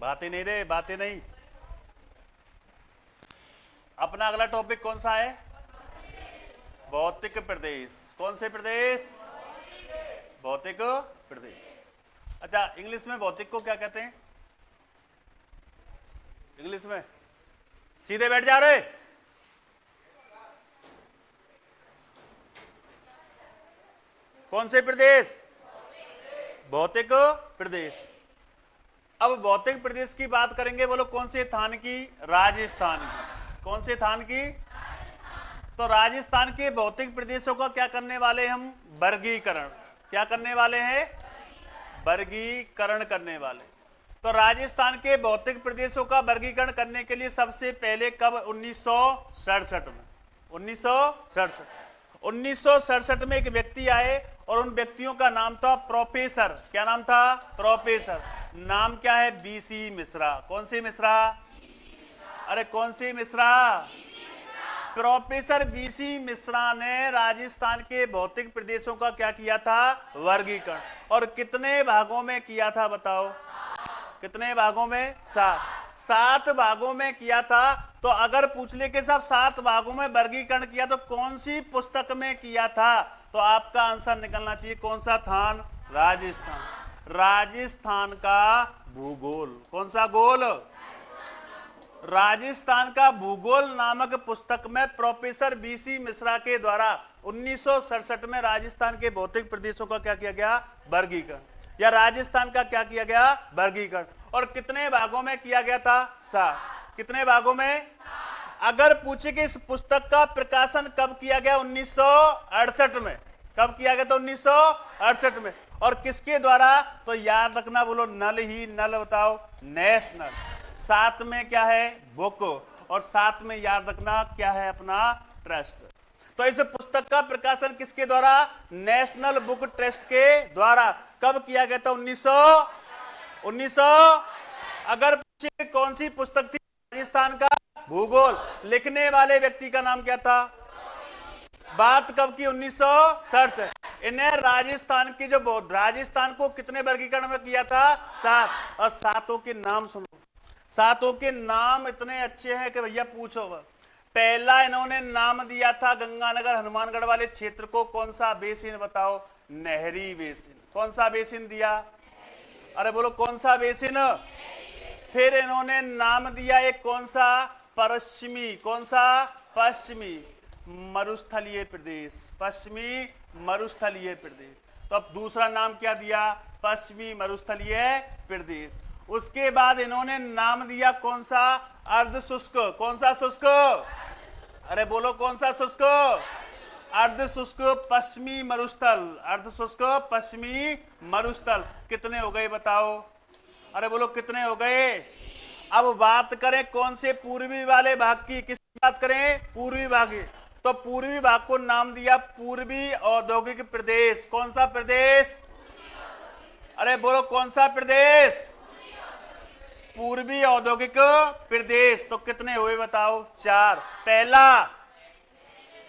बातें नहीं रे, बातें नहीं। अपना अगला टॉपिक कौन सा है? भौतिक प्रदेश। कौन से प्रदेश? भौतिक प्रदेश। अच्छा, इंग्लिश में भौतिक को क्या कहते हैं? इंग्लिश में सीधे बैठ जा रहे। कौन से प्रदेश? भौतिक प्रदेश। अब भौतिक प्रदेश की बात करेंगे, बोलो कौन से स्थान की? राजस्थान की। कौन से स्थान की? तो राजस्थान के भौतिक प्रदेशों का क्या करने वाले हम? वर्गीकरण। क्या करने वाले हैं? वर्गीकरण करने वाले। तो राजस्थान के भौतिक प्रदेशों का वर्गीकरण करने के लिए सबसे पहले कब? 1967 में। 1967 में एक व्यक्ति आए और उन व्यक्तियों का नाम था प्रोफेसर। क्या नाम था? प्रोफेसर। नाम क्या है? बीसी मिश्रा। कौन सी मिश्रा? अरे कौन सी मिश्रा? प्रोफेसर बीसी मिश्रा ने राजस्थान के भौतिक प्रदेशों का क्या किया था? वर्गीकरण। और कितने भागों में किया था बताओ? कितने भागों में? 7 भागों में किया था। तो अगर पूछ ले कि साहब 7 भागों में वर्गीकरण किया तो कौन सी पुस्तक में किया था, तो आपका आंसर निकलना चाहिए कौन सा स्थान? राजस्थान। राजस्थान का भूगोल। कौन सा गोल? राजस्थान का भूगोल नामक पुस्तक में प्रोफेसर बीसी मिश्रा के द्वारा 1967 में राजस्थान के भौतिक प्रदेशों का क्या किया गया? वर्गीकरण। या राजस्थान का क्या किया गया? वर्गीकरण। और कितने भागों में किया गया था? 7। कितने भागों में? अगर पूछे कि इस पुस्तक का प्रकाशन कब किया गया? 1968 में। कब किया गया था? 1968 में। और किसके द्वारा? तो याद रखना, बोलो नल ही नल, बताओ। नेशनल। 7 में क्या है? बुक। और 7 में याद रखना क्या है? अपना ट्रस्ट। तो इस पुस्तक का प्रकाशन किसके द्वारा? नेशनल बुक ट्रस्ट के द्वारा। कब किया गया था? 1900। अगर पूछे कौन सी पुस्तक थी? राजस्थान का भूगोल। लिखने वाले व्यक्ति का नाम क्या था? बात कब की? 1967। इन्हें राजस्थान की जो राजस्थान को कितने वर्गीकरण में किया था? 7। और 7 के नाम सुनो। 7 के नाम इतने अच्छे हैं कि भैया पूछो। पहला इन्होंने नाम दिया था गंगानगर हनुमानगढ़ वाले क्षेत्र को। कौन सा बेसिन बताओ? नहरी बेसिन। कौन सा बेसिन दिया? अरे बोलो कौन सा बेसिन? फिर इन्होंने नाम दिया एक कौन सा? पश्चिमी। कौन सा? पश्चिमी मरुस्थलीय प्रदेश। पश्चिमी मरुस्थलीय प्रदेश। तो अब दूसरा नाम क्या दिया? पश्चिमी मरुस्थलीय प्रदेश। उसके बाद इन्होंने नाम दिया कौन सा? अर्ध शुष्क। कौन सा शुष्क? अरे बोलो कौन सा शुष्क? अर्ध शुष्क पश्चिमी मरुस्थल। अर्ध शुष्क पश्चिमी मरुस्थल। कितने हो गए बताओ? अरे बोलो कितने हो गए? अब बात करें कौन से? पूर्वी वाले भाग की। किसकी बात करें? पूर्वी भाग की। तो पूर्वी भाग को नाम दिया पूर्वी औद्योगिक प्रदेश। कौन सा प्रदेश? अरे बोलो कौन सा प्रदेश? पूर्वी औद्योगिक प्रदेश। तो कितने हुए बताओ? 4। पहला,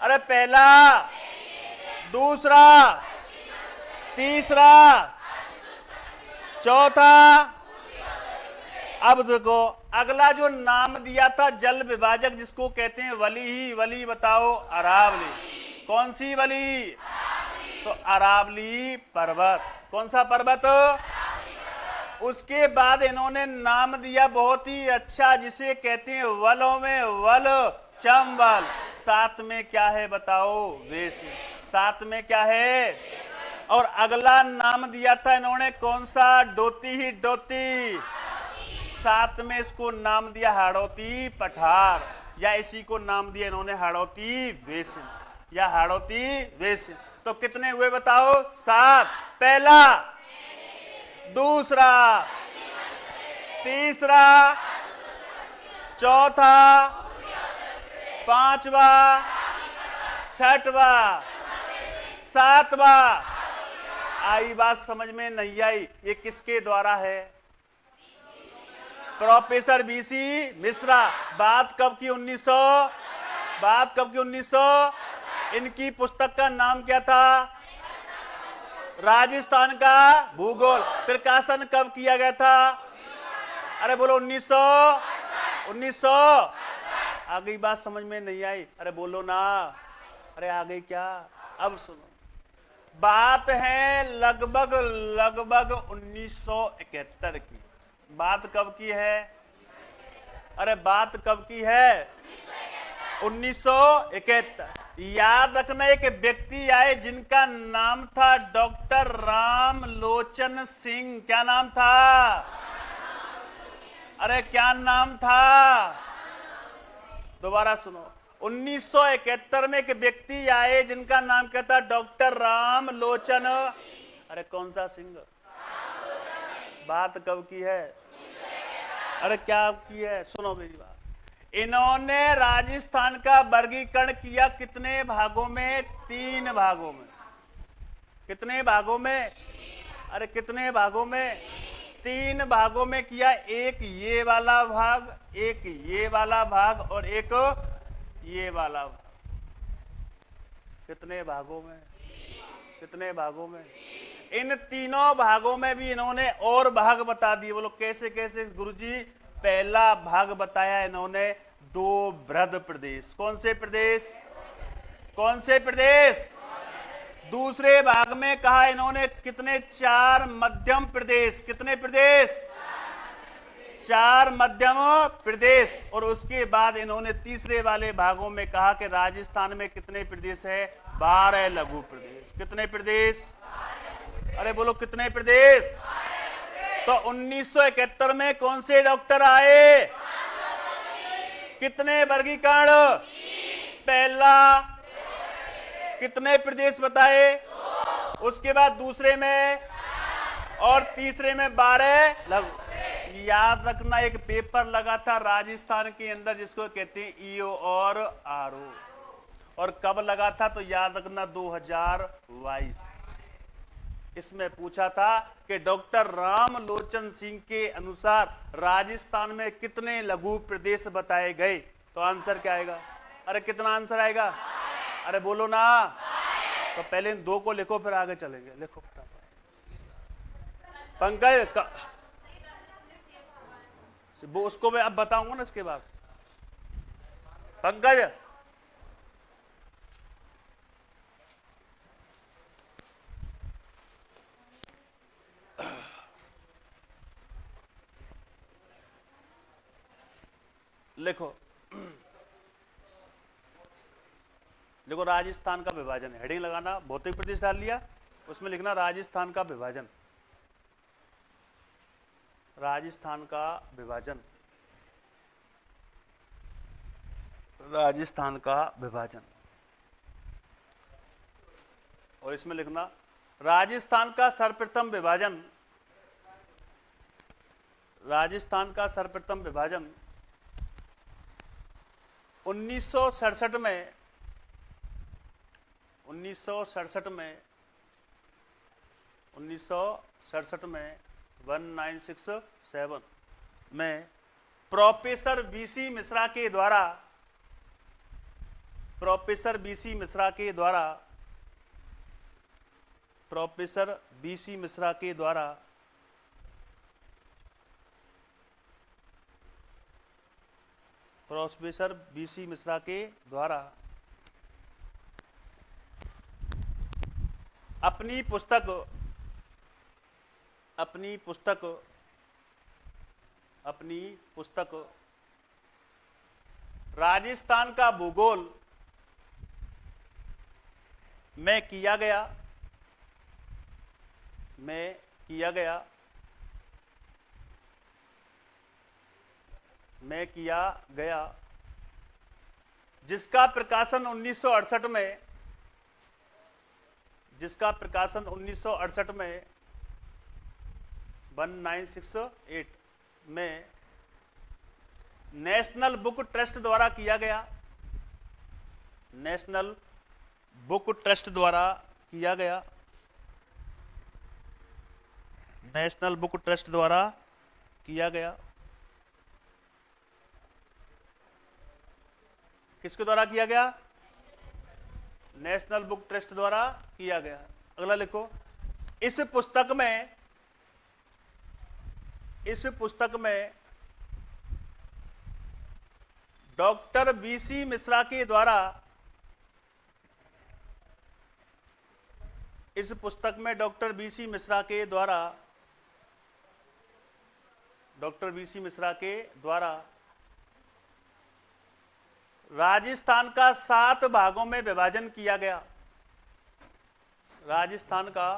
अरे पहला, दूसरा, तीसरा, चौथा। अब देखो अगला जो नाम दिया था जल विभाजक, जिसको कहते हैं वली ही वली, बताओ अरावली। कौन सी वली? तो अरावली पर्वत। कौन सा पर्वत? उसके बाद इन्होंने नाम दिया बहुत ही अच्छा, जिसे कहते हैं वलों में वल, चंबल। 7 में क्या है बताओ? वेसिन। 7 में क्या है? और अगला नाम दिया था इन्होंने कौन सा? डोती ही डोती। 7 में इसको नाम दिया हाड़ौती पठार, या इसी को नाम दिया इन्होंने हाड़ौती वेसिन, या हाड़ौती वेसिन। तो कितने हुए बताओ? 7। पहला, दूसरा, तीसरा, चौथा, पांचवा, छठवा, सातवा। आई बात समझ में नहीं आई? ये किसके द्वारा है? Professor BC Mishra. बात कब की? 1900। बात कब की? 1900। इनकी पुस्तक का नाम क्या था? राजस्थान का भूगोल। प्रकाशन कब किया गया था? अरे बोलो 1900। 1900। आ गई बात समझ में नहीं आई? अरे बोलो ना। अरे आ गई क्या? अब सुनो, बात है लगभग 1971 की। बात कब की है? अरे बात कब की है? 1971। याद रखना, एक व्यक्ति आए जिनका नाम था डॉक्टर रामलोचन सिंह। क्या नाम था? अरे क्या नाम था? दोबारा सुनो, 1971 में एक व्यक्ति आए जिनका नाम क्या था? डॉक्टर रामलोचन। अरे कौन सा सिंह? बात कब की है? अरे क्या की है? सुनो मेरी बात। इन्होंने राजस्थान का वर्गीकरण किया कितने भागों में? 3 भागों में। कितने भागों में? अरे कितने भागों में? 3 भागों में किया। एक ये वाला भाग, एक ये वाला भाग, और एक ये वाला भाग। कितने भागों में? कितने भागों में? इन तीनों भागों में भी इन्होंने और भाग बता दिए। बोलो कैसे कैसे गुरुजी? पहला भाग बताया इन्होंने 2 वृहद प्रदेश। कौन से प्रदेश? कौन से प्रदेश? दूसरे भाग में कहा इन्होंने कितने? 4 मध्यम प्रदेश। कितने प्रदेश? 4 मध्यम प्रदेश। और उसके बाद इन्होंने तीसरे वाले भागों में कहा कि राजस्थान में कितने प्रदेश है? 12 लघु प्रदेश। कितने प्रदेश? अरे बोलो कितने प्रदेश? तो 1971 में कौन से डॉक्टर आए? कितने वर्गीकरण? पहला कितने प्रदेश बताए? उसके बाद दूसरे में, और तीसरे में 12 लघु। याद रखना, एक पेपर लगा था राजस्थान के अंदर जिसको कहते हैं ईओ और आरओ। और कब लगा था? तो याद रखना 2022। इसमें पूछा था कि डॉक्टर रामलोचन सिंह के अनुसार राजस्थान में कितने लघु प्रदेश बताए गए? तो आंसर क्या आएगा? अरे कितना आंसर आएगा? अरे बोलो ना। तो पहले इन 2 को लिखो, फिर आगे चलेंगे। लिखो पंकज, वो उसको मैं अब बताऊंगा ना इसके बाद। पंकज, लिखो। देखो, राजस्थान का विभाजन। हेडिंग लगाना, भौतिक प्रदेश डाल लिया, उसमें लिखना राजस्थान का विभाजन। राजस्थान का विभाजन। राजस्थान का विभाजन। और इसमें लिखना राजस्थान का सर्वप्रथम विभाजन। राजस्थान का सर्वप्रथम विभाजन 1967 में 1967 में 1967 में प्रोफेसर बीसी मिश्रा के द्वारा प्रोफेसर बीसी मिश्रा के द्वारा प्रोफेसर बीसी मिश्रा के द्वारा प्रोफेसर बीसी मिश्रा के द्वारा अपनी पुस्तक राजस्थान का भूगोल में किया गया जिसका प्रकाशन 1968 में 1968 में नेशनल बुक ट्रस्ट द्वारा किया गया। नेशनल बुक ट्रस्ट द्वारा किया गया। नेशनल बुक ट्रस्ट द्वारा किया गया। किसके द्वारा किया गया? नेशनल बुक ट्रस्ट द्वारा किया गया। अगला लिखो। इस पुस्तक में डॉक्टर बीसी मिश्रा के द्वारा इस पुस्तक में डॉक्टर बीसी मिश्रा के द्वारा राजस्थान का 7 भागों में विभाजन किया गया। राजस्थान का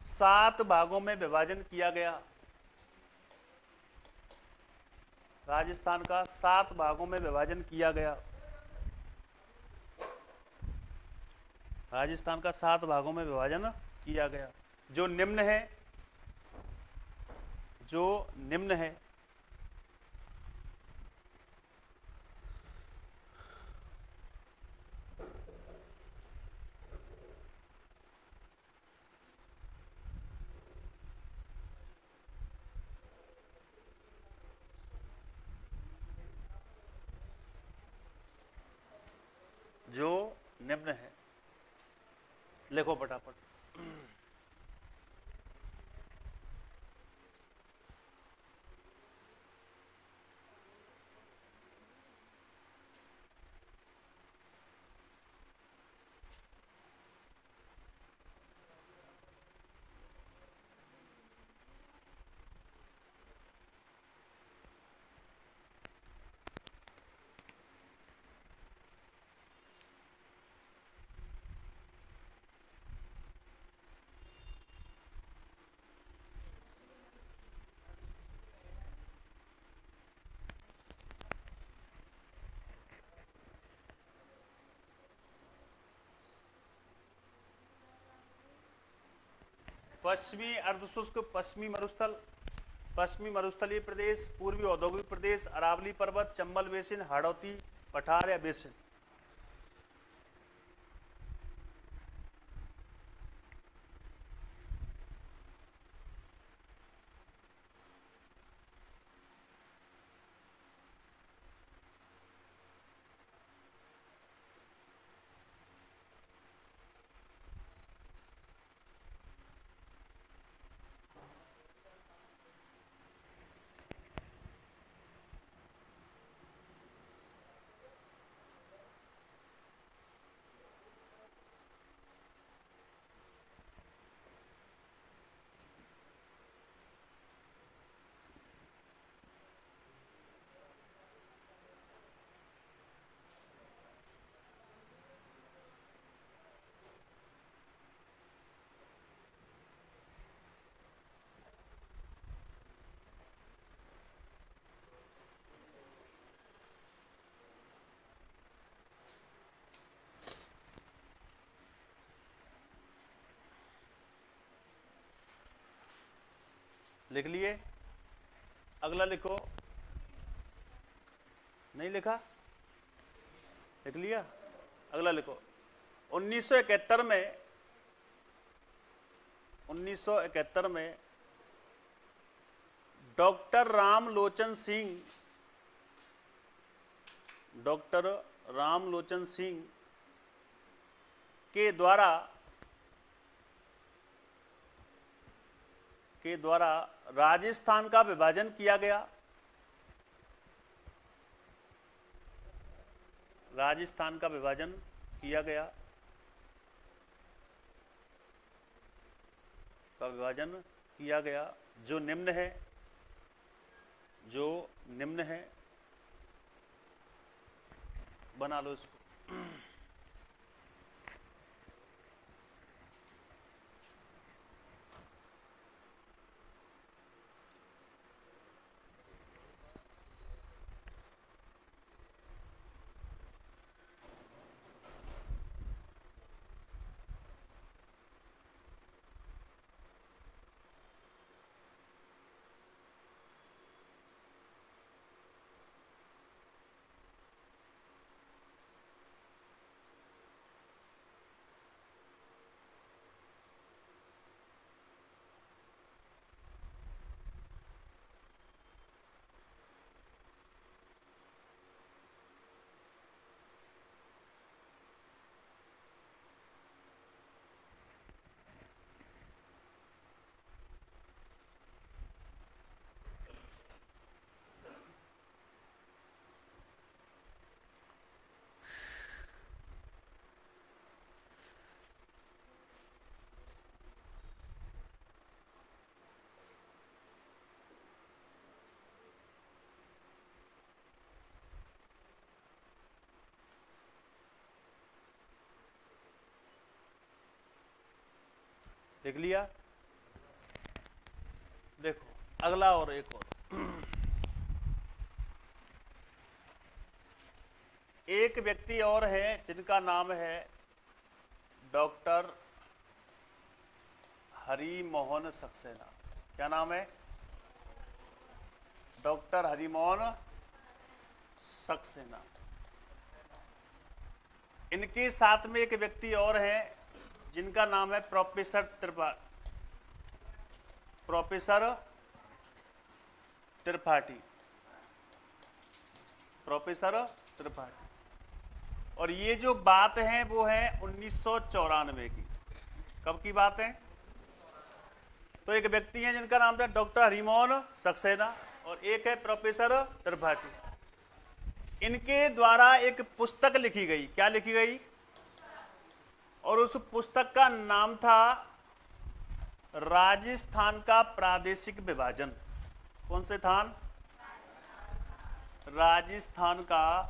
7 भागों में विभाजन किया गया। राजस्थान का 7 भागों में विभाजन किया गया। राजस्थान का 7 भागों में विभाजन किया गया। जो निम्न है, लिखो फटाफट। पश्चिमी अर्धशुष्क, पश्चिमी मरुस्थलीय प्रदेश, पूर्वी औद्योगिक प्रदेश, अरावली पर्वत, चंबल बेसिन, हाड़ौती पठार या बेसिन। लिख लिए? अगला लिखो। नहीं लिखा? लिख लिया? अगला लिखो। 1971 में डॉक्टर रामलोचन सिंह के द्वारा राजस्थान का विभाजन किया गया। राजस्थान का विभाजन किया गया। जो निम्न है बना लो इसको। देख लिया। देखो अगला और एक और, एक व्यक्ति और है जिनका नाम है डॉक्टर हरि मोहन सक्सेना। क्या नाम है? डॉक्टर हरि मोहन सक्सेना। इनके साथ में एक व्यक्ति और है जिनका नाम है प्रोफेसर त्रिपाठी। प्रोफेसर त्रिपाठी। और ये जो बात है वो है 1994 की। कब की बात है? तो एक व्यक्ति है जिनका नाम था डॉक्टर हरिमोहन सक्सेना और एक है प्रोफेसर त्रिपाठी। इनके द्वारा एक पुस्तक लिखी गई। क्या लिखी गई? और उस पुस्तक का नाम था राजस्थान का प्रादेशिक विभाजन। कौन से स्थान? राजस्थान का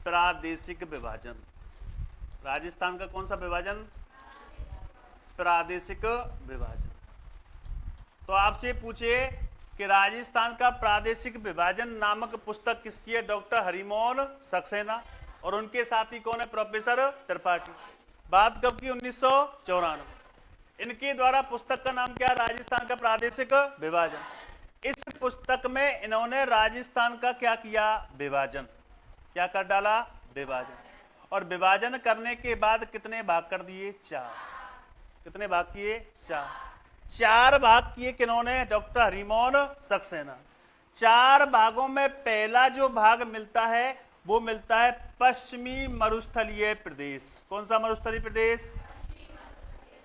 प्रादेशिक विभाजन। राजस्थान का कौन सा विभाजन? प्रादेशिक विभाजन। तो आपसे पूछे कि राजस्थान का प्रादेशिक विभाजन नामक पुस्तक किसकी है? डॉक्टर हरिमोहन सक्सेना। और उनके साथी कौन है? प्रोफेसर त्रिपाठी। बात कब की? 1994। इनके द्वारा पुस्तक का नाम क्या? राजस्थान का प्रादेशिक विभाजन। इस पुस्तक में इन्होंने राजस्थान का क्या किया? विभाजन। क्या कर डाला? विभाजन। और विभाजन करने के बाद कितने भाग कर दिए? 4। कितने भाग किए? 4। 4 भाग किए किन्होंने? डॉक्टर हरिमोहन सक्सेना। 4 भागों में पहला जो भाग मिलता है वो मिलता है पश्चिमी मरुस्थलीय प्रदेश। कौन सा मरुस्थलीय प्रदेश?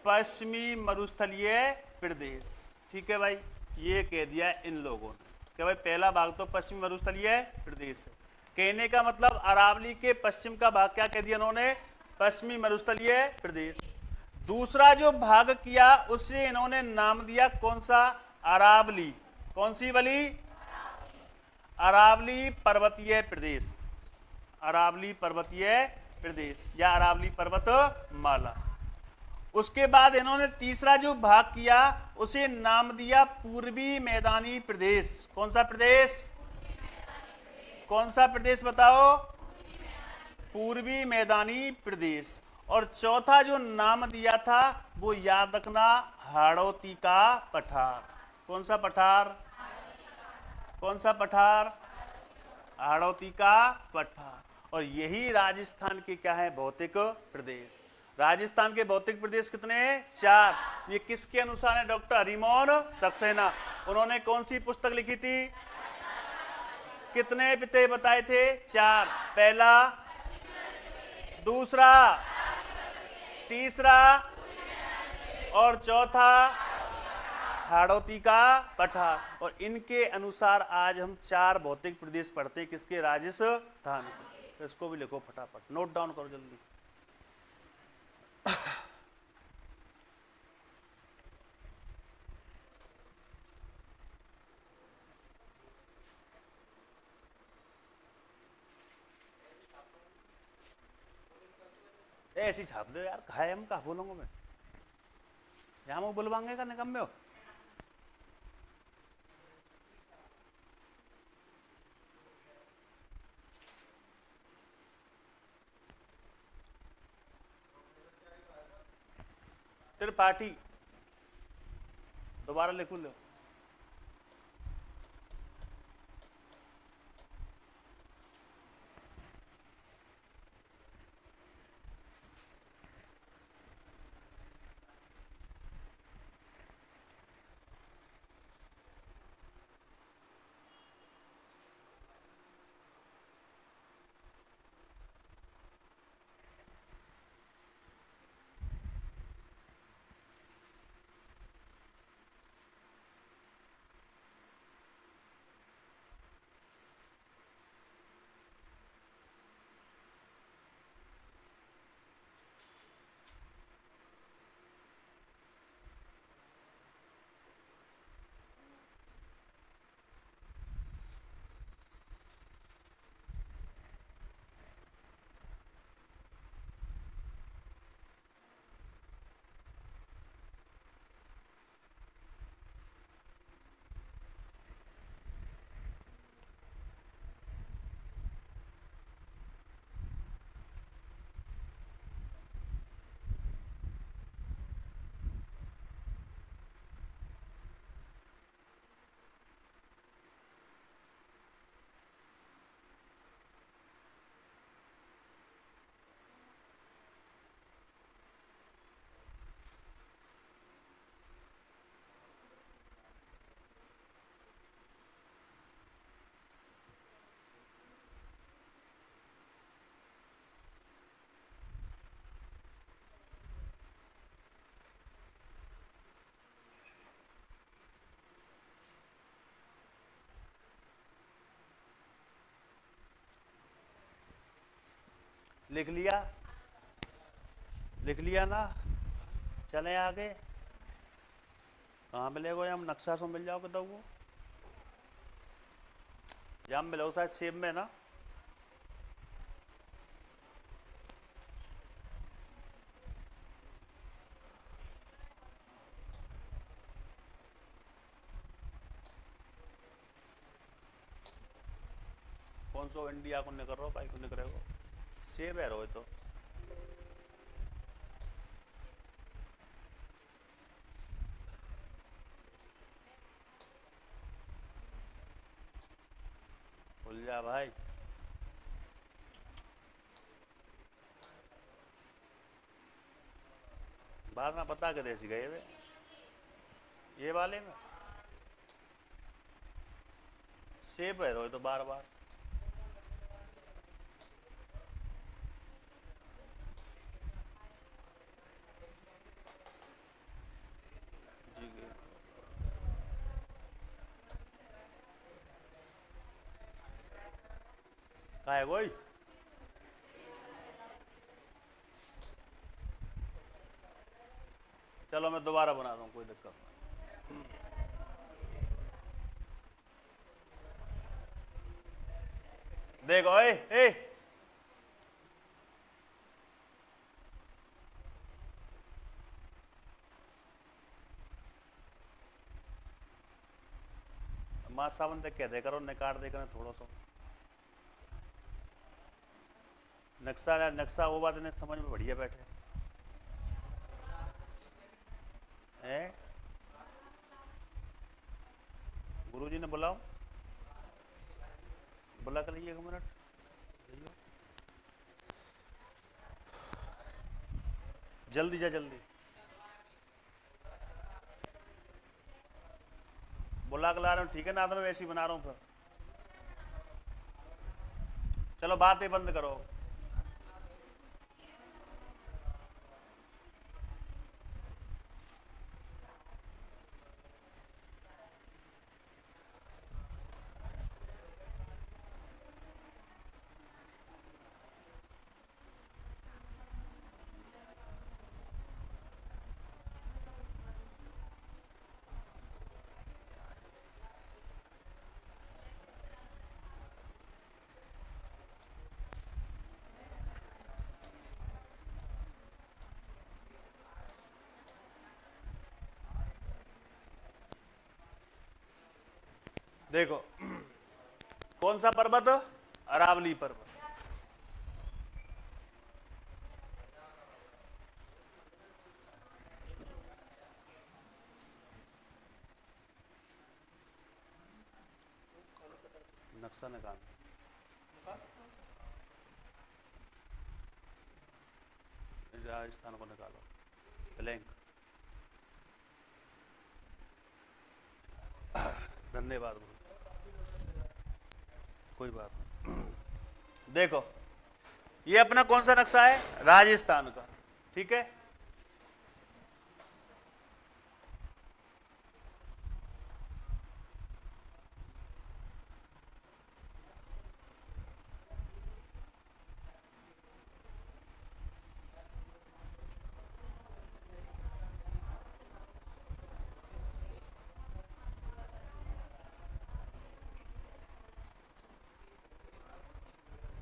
पश्चिमी मरुस्थलीय प्रदेश। ठीक है भाई, ये कह दिया इन लोगों ने कि भाई पहला भाग तो पश्चिमी मरुस्थलीय प्रदेश है। कहने का मतलब अरावली के पश्चिम का भाग क्या कह दिया इन्होंने? पश्चिमी मरुस्थलीय प्रदेश। दूसरा जो भाग किया उसे इन्होंने नाम दिया कौन सा? अरावली। कौन सी वाली? अरावली पर्वतीय प्रदेश। अरावली पर्वतीय प्रदेश या अरावली पर्वतमाला। उसके बाद इन्होंने तीसरा जो भाग किया उसे नाम दिया पूर्वी मैदानी प्रदेश। कौन सा प्रदेश? कौन सा प्रदेश बताओ? पूर्वी मैदानी प्रदेश। और चौथा जो नाम दिया था वो याद रखना, हाड़ौती का पठार। कौन सा पठार? कौन सा पठार? हाड़ौती का पठार। और यही राजस्थान के क्या है? भौतिक प्रदेश। राजस्थान के भौतिक प्रदेश कितने हैं? 4। ये किसके अनुसार है? डॉक्टर हरिमोहन सक्सेना। उन्होंने कौन सी पुस्तक लिखी थी? कितने पिते बताए थे? 4। पहला, दूसरा, तीसरा और चौथा हाड़ौती का पठार। और इनके अनुसार आज हम 4 भौतिक प्रदेश पढ़ते हैं। किसके? राजस्थान के। तो इसको भी लिखो फटाफट, नोट डाउन करो जल्दी। ऐसी छाप दो यार, खाए हम कहा बोलूंगा मैं, यहाँ मैं बुलवांगे का निकम्मे हो। त्रिपाठी दोबारा लिखो लो। लिख लिया, लिख लिया ना। चले आगे। कहाँ मिलेगा? हम नक्शा से मिल जाओगे तो वो जहाँ मिलो शायद सेब में ना। कौन सो इंडिया को निकल रहा भाई को निकल रहे हो? सेब है रो तो भूल जा भाई। बाद में बता के देसी गए वे ये वाले में सेब है रो तो बार बार। का है कोई? चलो मैं दोबारा बना दूं, कोई दिक्कत नहीं। देखो ए ए मां सावन तक कह दे करो निकाट दे कर थोड़ा सा नक्शा। नक्शा वो बात नहीं समझ में बढ़िया बैठे हैं। गुरुजी ने बुलाओ, बुला कर लीजिए 1 मिनट। जल्दी जा जल्दी बुला कर ला रहा हूँ, ठीक है ना? तो मैं वैसे ही बना रहा हूँ फिर। चलो बातें बंद करो। देखो कौन सा पर्वत? अरावली पर्वत। नक्शा निकाल राजस्थान को निकालो ब्लैंक। धन्यवाद गुरु, कोई बात नहीं। देखो ये अपना कौन सा नक्शा है? राजस्थान का, ठीक है।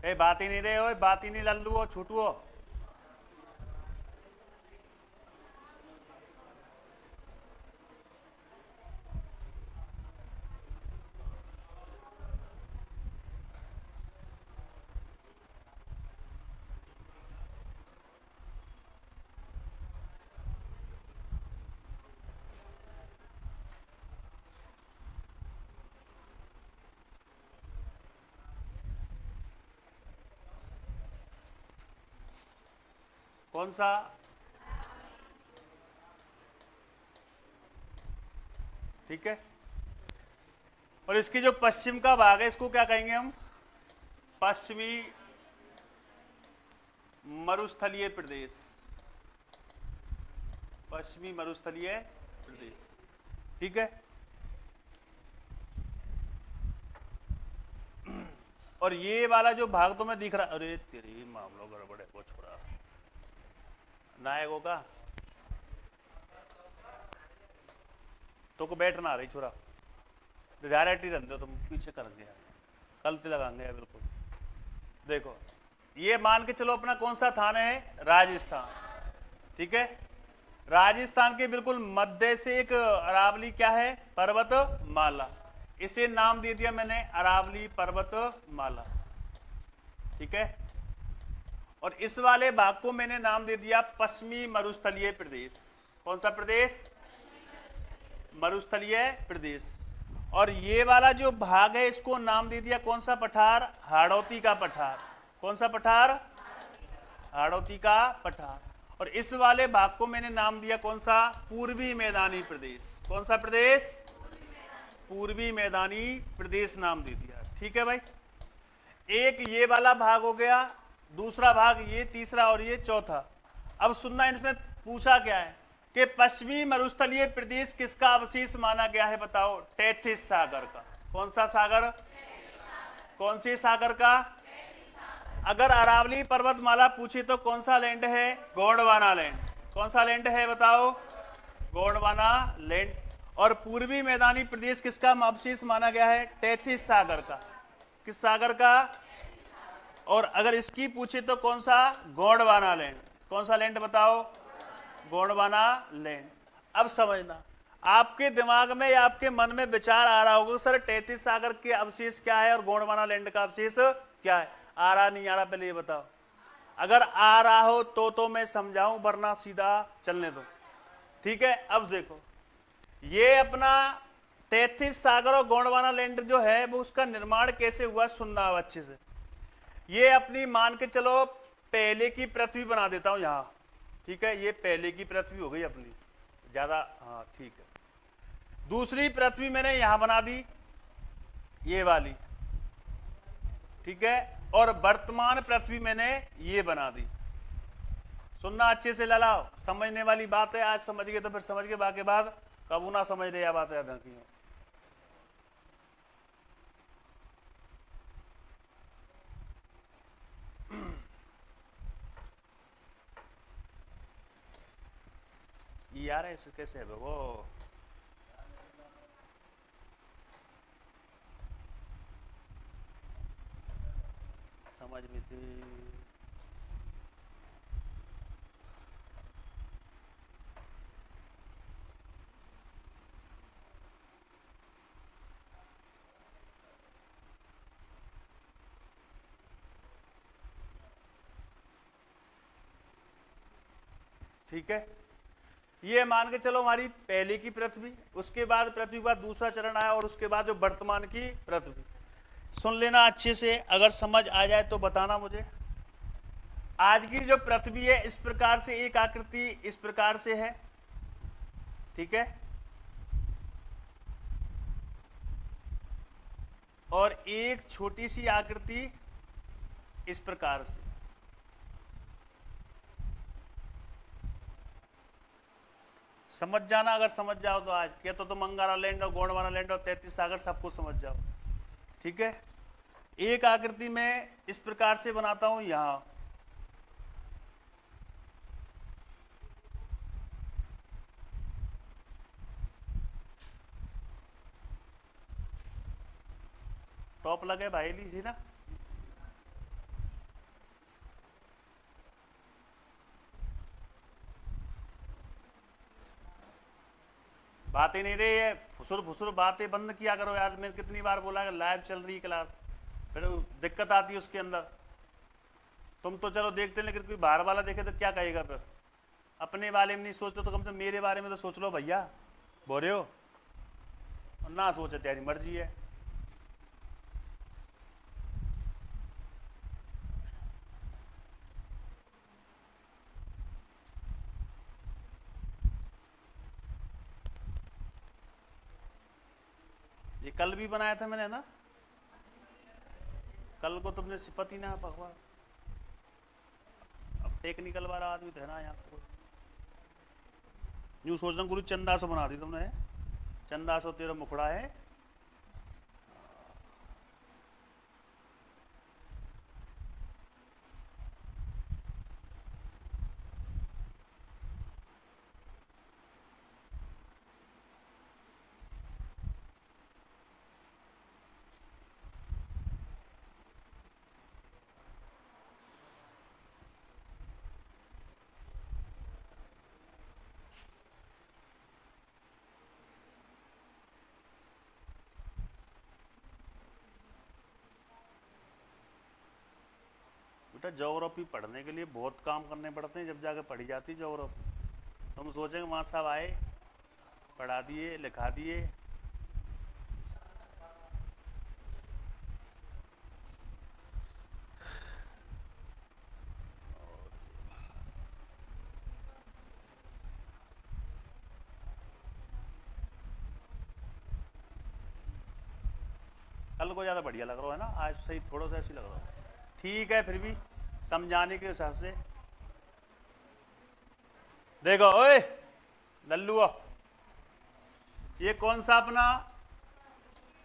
ए बात ही नहीं रहे हो, बात ही नहीं लल्लू हो छूटू हो। कौन सा? ठीक है। और इसकी जो पश्चिम का भाग है इसको क्या कहेंगे हम? पश्चिमी मरुस्थलीय प्रदेश। पश्चिमी मरुस्थलीय प्रदेश, ठीक है। और ये वाला जो भाग तुम्हें दिख रहा, अरे तेरी मामलो गड़बड़ है, वो छोड़ा नायकों का तो को बैठना आ रही छोरा, डायरेक्ट ही रख दो तुम, पीछे कर दिया, कल से लगाएंगे बिल्कुल। देखो ये मान के चलो अपना कौन सा थाना है, राजस्थान, ठीक है। राजस्थान के बिल्कुल मध्य से एक अरावली क्या है, पर्वत माला, इसे नाम दे दिया मैंने अरावली पर्वत माला, ठीक है। और इस वाले भाग को मैंने नाम दे दिया पश्चिमी मरुस्थलीय प्रदेश। कौन सा प्रदेश, मरुस्थलीय प्रदेश। और ये वाला जो भाग है इसको नाम दे दिया कौन सा पठार, हाड़ौती का पठार। कौन सा पठार, हाड़ौती का पठार। और इस वाले भाग को मैंने नाम दिया कौन सा, पूर्वी मैदानी प्रदेश। कौन सा प्रदेश, पूर्वी मैदानी प्रदेश नाम दे दिया, ठीक है भाई। एक ये वाला भाग हो गया, दूसरा भाग ये, तीसरा और ये चौथा। अब सुनना, इसमें पूछा क्या है कि पश्चिमी मरुस्थलीय प्रदेश किसका अवशेष माना गया है, बताओ, टेथिस सागर का। कौन सा सागर, कौन सी सागर का। अगर अरावली पर्वतमाला पूछे तो कौन सा लैंड है, गोंडवाना लैंड। कौन सा लैंड है बताओ, गोंडवाना लैंड। और पूर्वी मैदानी प्रदेश किसका अवशेष माना गया है, टेथिस सागर का। किस सागर का। और अगर इसकी पूछे तो कौन सा, गोंडवाना लैंड। कौन सा लैंड बताओ, गोंडवाना लैंड। अब समझना, आपके दिमाग में या आपके मन में विचार आ रहा होगा सर टेथिस सागर के अवशेष क्या है और गोंडवाना लैंड का अवशेष क्या है। आ रहा नहीं आ रहा, पहले ये बताओ। अगर आ रहा हो तो मैं समझाऊं, वरना सीधा चलने दो, ठीक है। अब देखो, ये अपना टेथिस सागर और गोंडवाना लैंड जो है वो उसका निर्माण कैसे हुआ, सुनना अब अच्छे से। ये अपनी मान के चलो पहले की पृथ्वी बना देता हूं यहां, ठीक है। ये पहले की पृथ्वी हो गई अपनी, ज्यादा, हाँ ठीक है। दूसरी पृथ्वी मैंने यहां बना दी, ये वाली, ठीक है। और वर्तमान पृथ्वी मैंने ये बना दी। सुनना अच्छे से ललाओ, समझने वाली बात है। आज समझ गए तो फिर समझ के, बाकी बाद कबू ना समझ रहे, बात याद रखी। यार ऐसे कैसे है वो, समझ में थी। ठीक है, ये मान के चलो हमारी पहले की पृथ्वी, उसके बाद पृथ्वी के बाद दूसरा चरण आया, और उसके बाद जो वर्तमान की पृथ्वी। सुन लेना अच्छे से, अगर समझ आ जाए तो बताना मुझे। आज की जो पृथ्वी है इस प्रकार से, एक आकृति इस प्रकार से है, ठीक है। और एक छोटी सी आकृति इस प्रकार से। समझ जाना, अगर समझ जाओ तो आज क्या तो तुम अंगारा लैंड और गोंडवाना लैंड और 33 सागर सबको समझ जाओ, ठीक है। एक आकृति में इस प्रकार से बनाता हूं यहां, टॉप लगे भाई ली थी ना। बातें नहीं रही है, फुसुर फुसुर बातें बंद किया करो यार। मैंने कितनी बार बोला है लाइव चल रही क्लास, फिर दिक्कत आती है उसके अंदर। तुम तो चलो देखते, लेकिन कोई बाहर वाला देखे तो क्या कहेगा फिर। अपने बारे में नहीं सोचते तो कम से कम मेरे बारे में तो सोच लो भैया, बोल रहे हो ना, सोचे तेरी मर्जी है। ये कल भी बनाया था मैंने ना, कल को तुमने सिपति ना भगवान। अब टेक्निकल वाला आदमी तो है ना यहाँ को, यूं सोचना गुरु चंदा सो बना दी तुमने, चंदा सो तेरा मुखड़ा है। बेटा ज्योग्राफी पढ़ने के लिए बहुत काम करने पड़ते हैं, जब जाके पढ़ी जाती ज्योग्राफी। तुम सोचेंगे वहाँ साहब आए, पढ़ा दिए, लिखा दिए। कल को ज़्यादा बढ़िया लग रहा है ना, आज सही थोड़ा सा ऐसी लग रहा है। ठीक है, फिर भी समझाने के हिसाब से देखो। ओए लल्लू, ये कौन सा अपना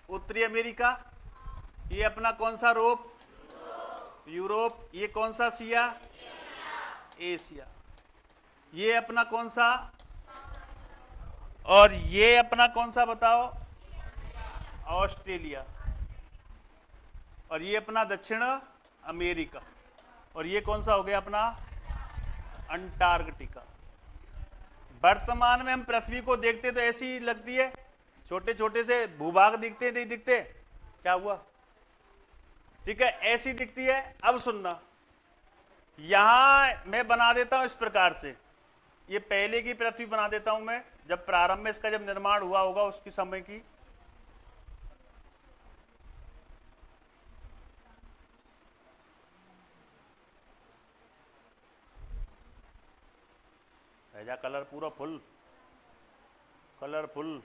उत्तरी अमेरिका, ये अपना कौन सा यूरोप, ये कौन सा एशिया, ये अपना कौन सा, और ये अपना कौन सा बताओ, ऑस्ट्रेलिया, और ये अपना दक्षिण अमेरिका, और ये कौन सा हो गया अपना अंटार्कटिका। वर्तमान में हम पृथ्वी को देखते तो ऐसी लगती है, छोटे छोटे से भूभाग दिखते नहीं दिखते, क्या हुआ, ठीक है, ऐसी दिखती है। अब सुनना, यहां मैं बना देता हूं इस प्रकार से, ये पहले की पृथ्वी बना देता हूं मैं, जब प्रारंभ में इसका जब निर्माण हुआ होगा उसकी समय की। ऐसा कलर पूरा फुल कलरफुल।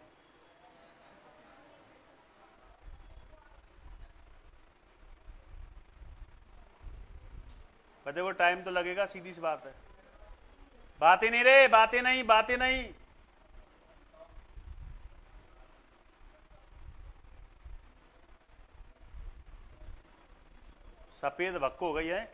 देखो टाइम तो लगेगा, सीधी सी बात है। बातें नहीं रे, बातें नहीं, बातें नहीं। सफेद भक्को हो गई है।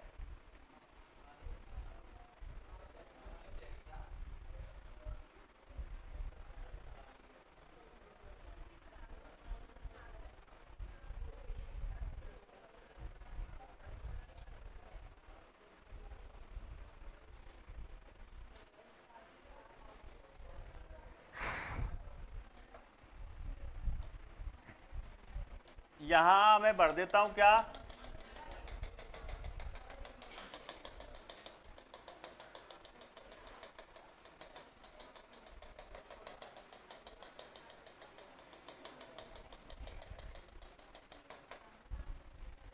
यहां मैं भर देता हूं क्या,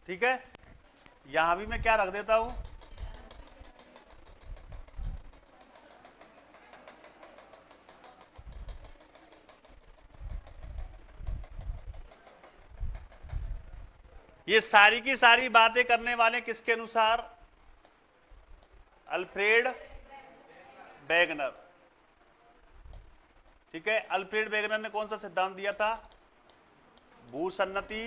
ठीक है, यहां भी मैं क्या रख देता हूं, ये सारी की सारी बातें करने वाले किसके अनुसार, अल्फ्रेड वेगनर, ठीक है। अल्फ्रेड वेगनर ने कौन सा सिद्धांत दिया था, भूसन्नति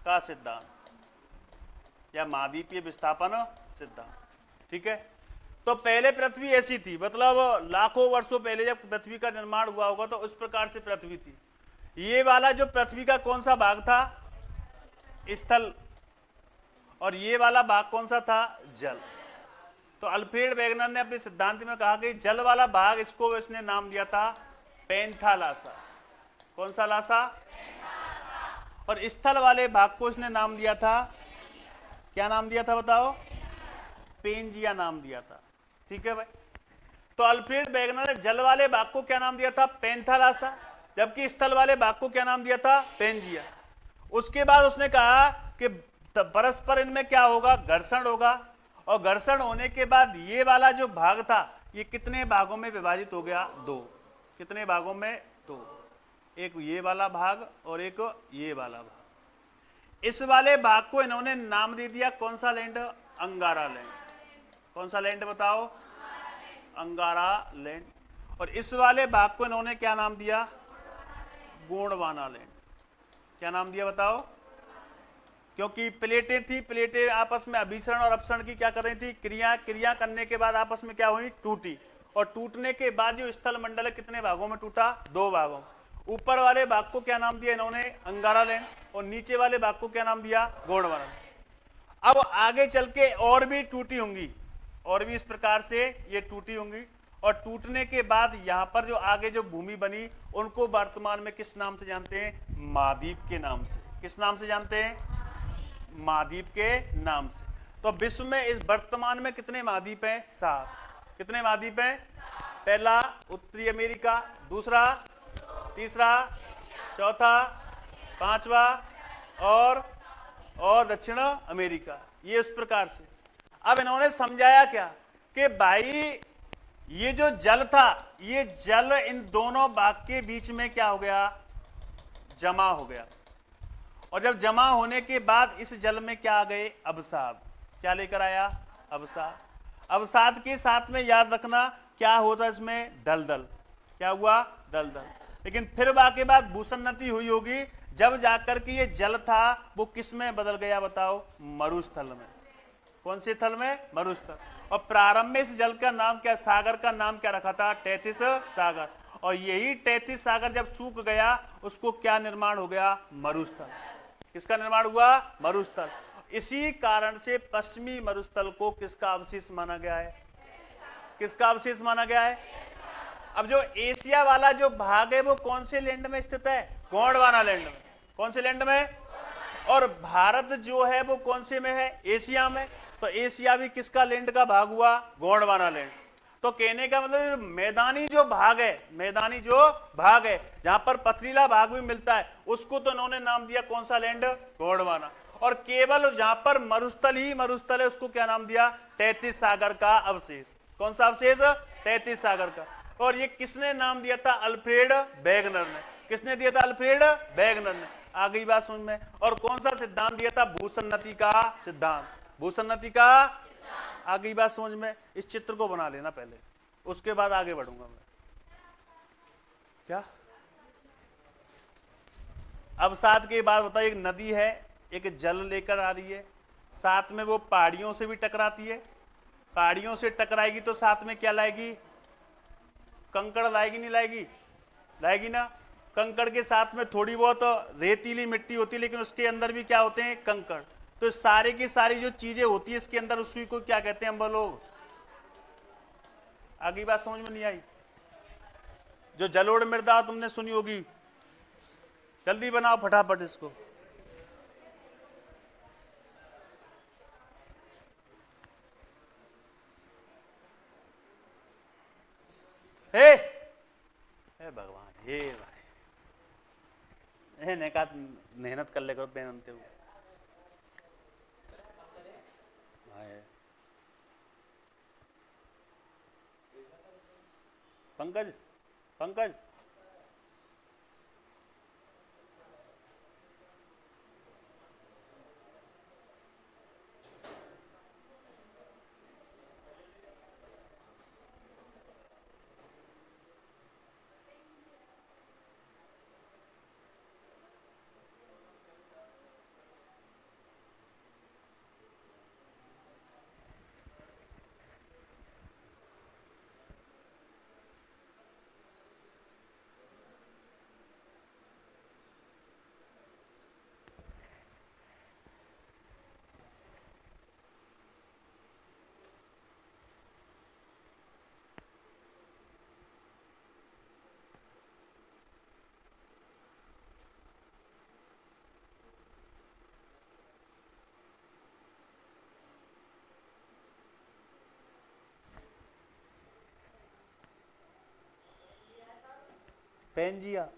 का सिद्धांत या महाद्वीपीय विस्थापन सिद्धांत, ठीक है। तो पहले पृथ्वी ऐसी थी, मतलब लाखों वर्षों पहले जब पृथ्वी का निर्माण हुआ होगा तो उस प्रकार से पृथ्वी थी। ये वाला जो पृथ्वी का कौन सा भाग था, स्थल, और ये वाला भाग कौन सा था, जल। तो अल्फ्रेड वेगनर ने अपने सिद्धांत में कहा कि जल वाला भाग, इसको इसने नाम दिया था पेंथालासा। कौन सा लासा, और स्थल वाले भाग को इसने नाम दिया था, क्या नाम दिया था बताओ, पेंजिया नाम दिया था, ठीक है भाई। तो अल्फ्रेड वेगनर ने जल वाले भाग को क्या नाम दिया था, पेंथालासा, जबकि स्थल वाले भाग को क्या नाम दिया था, पेंजिया। उसके बाद उसने कहा कि परस्पर इनमें क्या होगा, घर्षण होगा, और घर्षण होने के बाद ये वाला जो भाग था ये कितने भागों में विभाजित हो गया, दो। कितने भागों में, दो, एक ये वाला भाग और एक ये वाला भाग। इस वाले भाग को इन्होंने नाम दे दिया कौन सा लैंड, अंगारा लैंड। कौन सा लैंड बताओ, अंगारा लैंड। और इस वाले भाग को इन्होंने क्या नाम दिया, गोंडवाना लैंड। क्या नाम दिया बताओ, क्योंकि प्लेटें थी, प्लेटें आपस में अभिसरण और अपसरण की क्या कर रही थी, क्रिया करने के बाद आपस में क्या हुई, टूटी, और टूटने के बाद जो स्थल मंडल है कितने भागों में टूटा, दो भागों। ऊपर वाले भाग को क्या नाम दिया इन्होंने, अंगारा लैंड, और नीचे वाले भाग को क्या नाम दिया, गोंडवाना। अब आगे चल के और भी टूटी होंगी, और भी इस प्रकार से ये टूटी होंगी, और टूटने के बाद यहां पर जो आगे जो भूमि बनी उनको वर्तमान में किस नाम से जानते हैं, महाद्वीप के नाम से। किस नाम से जानते हैं, महाद्वीप के नाम से। तो विश्व में इस वर्तमान में कितने महाद्वीप हैं? 7। कितने महाद्वीप हैं? पहला उत्तरी अमेरिका, दूसरा, तीसरा, चौथा, पांचवा और दक्षिण अमेरिका। ये इस प्रकार से। अब इन्होंने समझाया क्या कि भाई ये जो जल था, ये जल इन दोनों भाग के बीच में क्या हो गया? जमा हो गया। और जब जमा होने के बाद इस जल में क्या आ गए? अवसाद। क्या लेकर आया? अवसाद। अवसाद के साथ में याद रखना क्या होता है इसमें? दलदल। क्या हुआ? दलदल। लेकिन फिर के बाद भूसन्नति हुई होगी, जब जाकर के ये जल था वो किस में बदल गया? बताओ। मरुस्थल में। कौन से थल में? मरुस्थल। और प्रारंभ में इस जल का नाम क्या, सागर का नाम क्या रखा था? तैतीस सागर। और यही तैतीस सागर जब सूख गया, उसको क्या निर्माण हो गया? मरुस्थल। किसका निर्माण हुआ? मरुस्थल। इसी कारण से पश्चिमी मरुस्थल को किसका अवशेष माना गया है? किसका अवशेष माना गया है? अब जो एशिया वाला जो भाग है वो कौन से लैंड में स्थित है? गोंडवाना लैंड में। कौन से लैंड में? और भारत जो है वो कौन से में है? एशिया में। तो एशिया भी किसका लैंड का भाग हुआ? गोंडवाना लैंड। तो कहने का मतलब मैदानी जो भाग है, मैदानी जो भाग है जहां पर पथरीला भाग भी मिलता है, उसको तो इन्होंने नाम दिया कौन सा लैंड? गोंडवाना। और केवल जहां पर मरुस्थल ही मरुस्थल है उसको क्या नाम दिया? तैतीस सागर का अवशेष। कौन सा अवशेष? तैतीस सागर का। और ये किसने नाम दिया था? अल्फ्रेड वेगनर ने। किसने दिया था? अल्फ्रेड वेगनर ने। आ गई बात समझ में? और कौन सा सिद्धांत दिया था? भूसन्नति का सिद्धांत। भूसन्नति का। आ गई बात समझ में? इस चित्र को बना लेना पहले, उसके बाद आगे बढ़ूंगा मैं। क्या अवसाद के बाद बताइए, एक नदी है, एक जल लेकर आ रही है, साथ में वो पहाड़ियों से भी टकराती है। पहाड़ियों से टकराएगी तो साथ में क्या लाएगी? कंकड़ लाएगी, नहीं लाएगी? लाएगी ना। कंकड़ के साथ में थोड़ी बहुत रेतीली मिट्टी होती है, लेकिन उसके अंदर भी क्या होते हैं? कंकड़। तो सारे की सारी जो चीजें होती है इसके अंदर, उसकी को क्या कहते हैं हम लोग? आगे बात समझ में नहीं आई? जो जलोढ़ मृदा तुमने सुनी होगी, जल्दी बनाओ फटाफट इसको। हे भगवान, हे भाई, ने कहा मेहनत कर ले करो पहनते हुए। पंकज, पंकज, पेंजिया।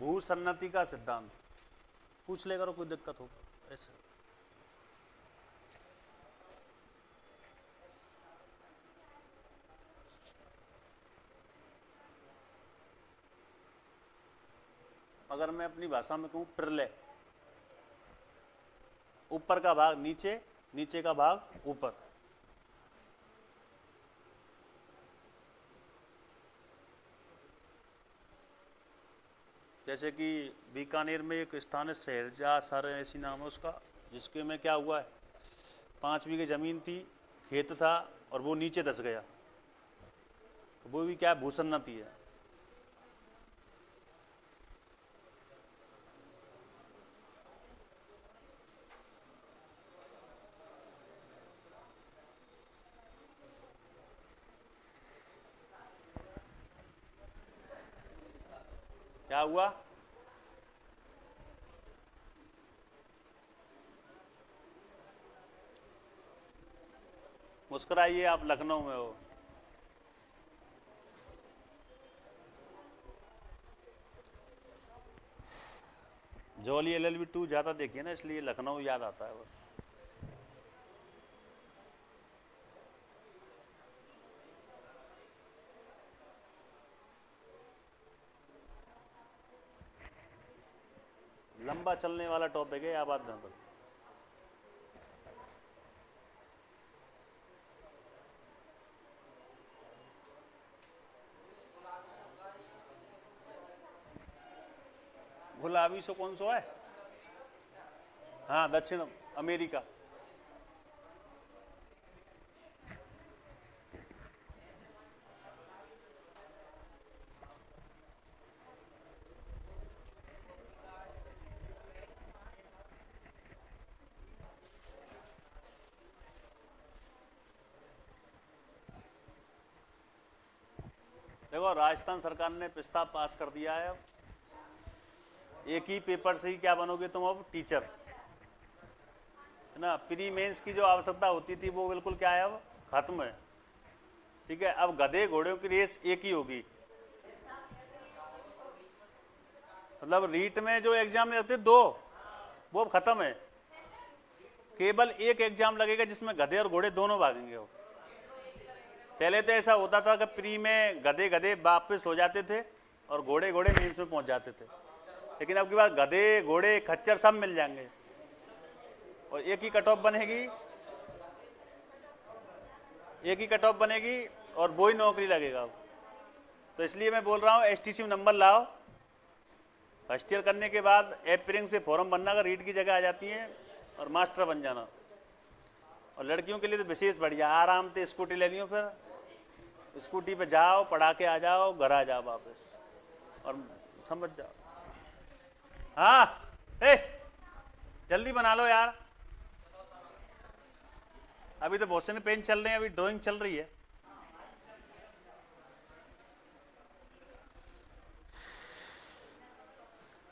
भूसन्नति का सिद्धांत। पूछ ले करो, कोई दिक्कत हो ऐसे। अगर मैं अपनी भाषा में कहूं प्रलय, ऊपर का भाग नीचे, नीचे का भाग ऊपर। जैसे कि बीकानेर में एक स्थान है शहरजा सर ऐसी नाम है उसका, जिसके में क्या हुआ है, 5 बीघे जमीन थी, खेत था, और वो नीचे धस गया। वो भी क्या भूसन्नति है। क्या हुआ? मुस्कुराइए, आप लखनऊ में हो। जॉली LLB 2 ज्यादा देखिए ना, इसलिए लखनऊ याद आता है बस। लंबा चलने वाला टॉपिक है, आप बात ध्यान रखो। गुलाबी सो कौन सा है? हाँ, दक्षिण अमेरिका। देखो, राजस्थान सरकार ने प्रस्ताव पास कर दिया है। अब एक ही पेपर से ही क्या बनोगे तुम, अब टीचर, है ना। प्री मेंस की जो आवश्यकता होती थी वो बिल्कुल क्या है, अब खत्म है। ठीक है, अब गधे घोड़ों की रेस एक ही होगी। मतलब रीट में जो एग्जाम लगते 2, वो अब खत्म है। केवल एक एग्जाम लगेगा जिसमें गधे और घोड़े दोनों भागेंगे। वो पहले तो ऐसा होता था कि प्री में गधे गधे वापस हो जाते थे और घोड़े घोड़े मेंस में पहुंच जाते थे। लेकिन अब की बात गधे घोड़े खच्चर सब मिल जाएंगे और एक ही कट ऑफ बनेगी, एक ही कट ऑफ बनेगी और वो ही नौकरी लगेगा। अब तो इसलिए मैं बोल रहा हूँ STC में नंबर लाओ। फर्स्ट ईयर करने के बाद अप्रैल से फॉर्म भरना, अगर रीट की जगह आ जाती है, और मास्टर बन जाना। और लड़कियों के लिए तो विशेष बढ़िया, आराम से स्कूटी ले लियो, फिर स्कूटी पे जाओ, पढ़ा के आ जाओ, घर आ जाओ वापस और समझ जाओ। हाँ, जल्दी बना लो यार, अभी तो बहुत से पेन चल रहे हैं, अभी ड्राइंग चल रही है।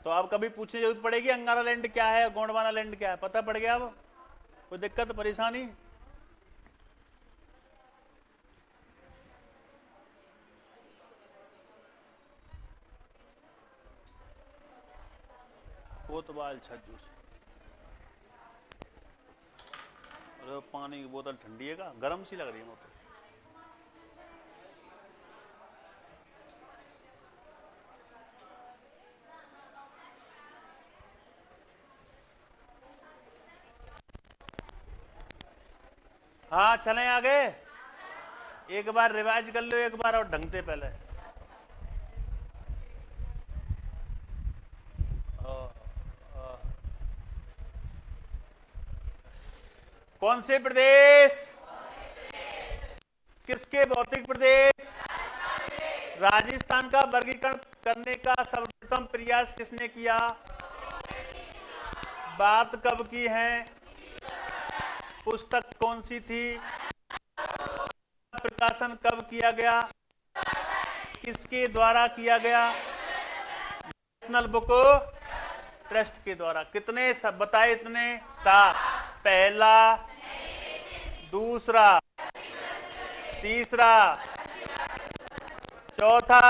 तो अब कभी पूछने जरूरत पड़ेगी अंगारा लैंड क्या है, गोंडवाना लैंड क्या है, पता पड़ गया। अब कोई दिक्कत परेशानी? कोतवाल छज्जू से। अरे पानी की बोतल ठंडी है का, गर्म सी लग रही है मुझे। हाँ, चलें आगे। एक बार रिवाइज कर लो, एक बार और ढंग से पहले। कौन से प्रदेश, किसके भौतिक प्रदेश? राजस्थान का वर्गीकरण करने का सर्वप्रथम प्रयास किसने किया? बात कब की है? पुस्तक कौन सी थी? प्रकाशन कब किया गया? किसके द्वारा किया गया? नेशनल बुक ट्रस्ट के द्वारा। कितने सब बताए? इतने 7। पहला, दूसरा, तीसरा, चौथा,